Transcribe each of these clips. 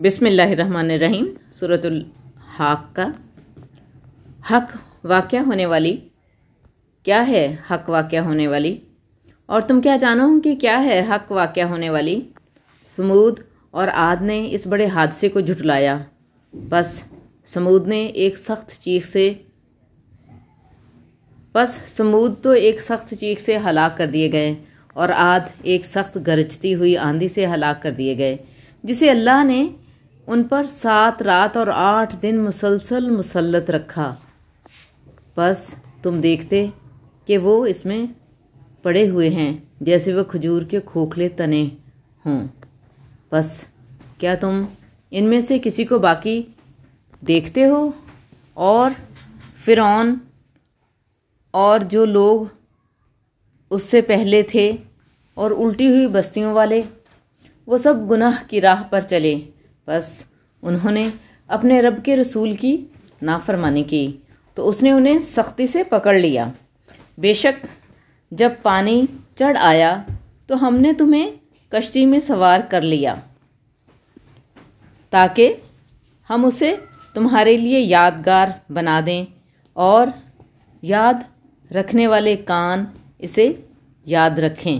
بسم اللہ الرحمن الرحیم۔ سورۃ الحاقہ۔ حق واقع ہونے والی کیا ہے؟ حق واقع ہونے والی، اور تم کیا جانو کہ کیا ہے حق واقع ہونے والی؟ سمود اور عاد نے اس بڑے حادثے کو جھٹلایا، پس سمود تو ایک سخت چیخ سے ہلاک کر دیے گئے، اور عاد ایک سخت گرجتی ہوئی آندھی سے ہلاک کر دیے گئے، جسے اللہ نے ان پر 7 رات اور 8 دن مسلسل مسلط رکھا۔ پس تم دیکھتے کہ وہ اس میں پڑے ہوئے ہیں جیسے وہ کھجور کے کھوکھلے تنے ہوں۔ پس کیا تم ان میں سے کسی کو باقی دیکھتے ہو؟ اور فرعون اور جو لوگ اس سے پہلے تھے اور الٹی ہوئی بستیوں والے، وہ سب گناہ کی راہ پر چلے، پس انہوں نے اپنے رب کے رسول کی نافرمانی کی تو اس نے انہیں سختی سے پکڑ لیا۔ بے شک جب پانی چڑھ آیا تو ہم نے تمہیں کشتی میں سوار کر لیا تاکہ ہم اسے تمہارے لیے یادگار بنا دیں، اور یاد رکھنے والے کان اسے یاد رکھیں۔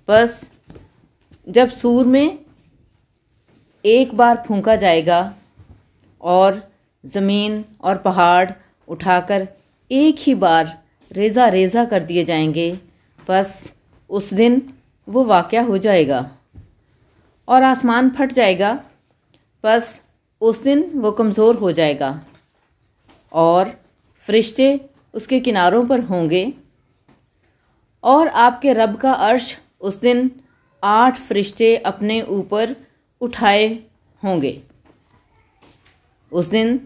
پس جب سور میں ایک بار پھونکا جائے گا اور زمین اور پہاڑ اٹھا کر ایک ہی بار ریزہ ریزہ کر دیے جائیں گے، پس اس دن وہ واقع ہو جائے گا، اور آسمان پھٹ جائے گا، پس اس دن وہ کمزور ہو جائے گا، اور فرشتے اس کے کناروں پر ہوں گے، اور آپ کے رب کا عرش اس دن 8 فرشتے اپنے اوپر اٹھائے ہوں گے۔ اس دن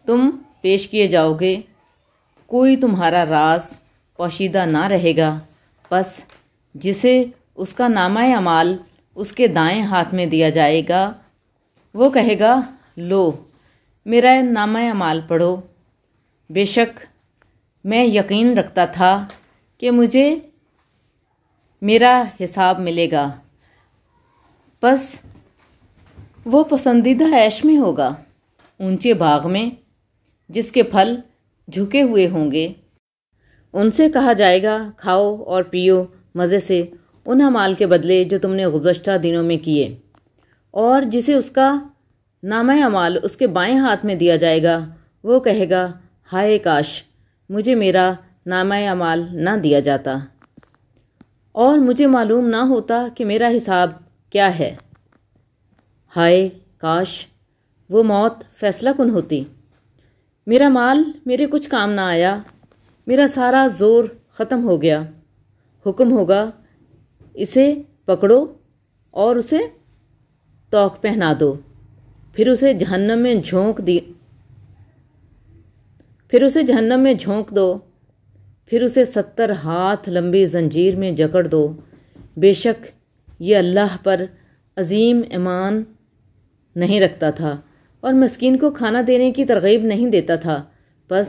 تم پیش کیے جاؤ گے، کوئی تمہارا راز پوشیدہ نہ رہے گا، پس جسے اس کا نامہ اعمال اس کے دائیں ہاتھ میں دیا جائے گا، وہ کہے گا، لو میرا نامہ اعمال پڑھو، بے شک میں یقین رکھتا تھا کہ مجھے میرا حساب ملے گا۔ پس وہ پسندیدہ عیش میں ہوگا، اونچے باغ میں جس کے پھل جھکے ہوئے ہوں گے۔ ان سے کہا جائے گا، کھاؤ اور پیو مزے سے ان اعمال کے بدلے جو تم نے گزشتہ دنوں میں کیے، اور جسے اس کا نامہ اعمال اس کے بائیں ہاتھ میں دیا جائے گا، وہ کہے گا، ہائے کاش مجھے میرا نامہ اعمال نہ دیا جاتا، اور مجھے معلوم نہ ہوتا کہ میرا حساب کیا ہے۔ ہائے کاش وہ موت فیصلہ کن ہوتی، میرا مال میرے کچھ کام نہ آیا، میرا سارا زور ختم ہو گیا۔ حکم ہوگا، اسے پکڑو اور اسے توق پہنا دو، پھر اسے جہنم میں جھونک دو، پھر اسے 70 ہاتھ لمبی زنجیر میں جکڑ دو۔ بے شک یہ اللہ پر عظیم ایمان نہیں رکھتا تھا، اور مسکین کو کھانا دینے کی ترغیب نہیں دیتا تھا، پس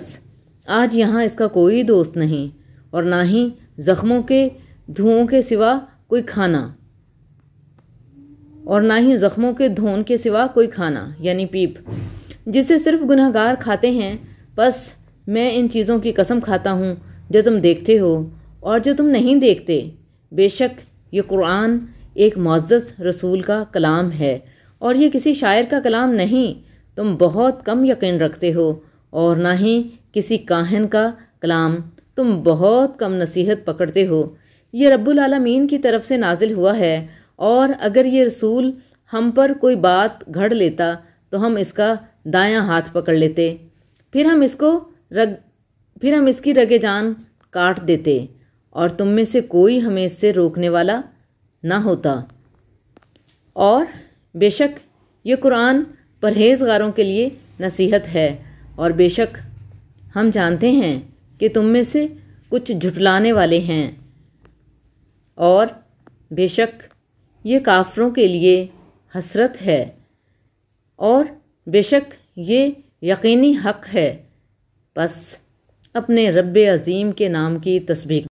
آج یہاں اس کا کوئی دوست نہیں، اور نہ ہی زخموں کے دھوؤں کے سوا کوئی کھانا، یعنی پیپ، جسے صرف گناہگار کھاتے ہیں۔ پس میں ان چیزوں کی قسم کھاتا ہوں جو تم دیکھتے ہو اور جو تم نہیں دیکھتے، بے شک یہ قرآن ایک معزز رسول کا کلام ہے، اور یہ کسی شاعر کا کلام نہیں۔ تم بہت کم یقین رکھتے ہو، اور نہ ہی کسی کاہن کا کلام، تم بہت کم نصیحت پکڑتے ہو۔ یہ رب العالمین کی طرف سے نازل ہوا ہے، اور اگر یہ رسول ہم پر کوئی بات گھڑ لیتا تو ہم اس کا دایاں ہاتھ پکڑ لیتے، پھر ہم اس کی رگِ جان کاٹ دیتے، اور تم میں سے کوئی ہمیں اس سے روکنے والا نہ ہوتا۔ اور بے شک یہ قرآن پرہیزگاروں کے لیے نصیحت ہے، اور بے شک ہم جانتے ہیں کہ تم میں سے کچھ جھٹلانے والے ہیں، اور بے شک یہ کافروں کے لیے حسرت ہے، اور بے شک یہ یقینی حق ہے۔ پس اپنے رب عظیم کے نام کی تسبیح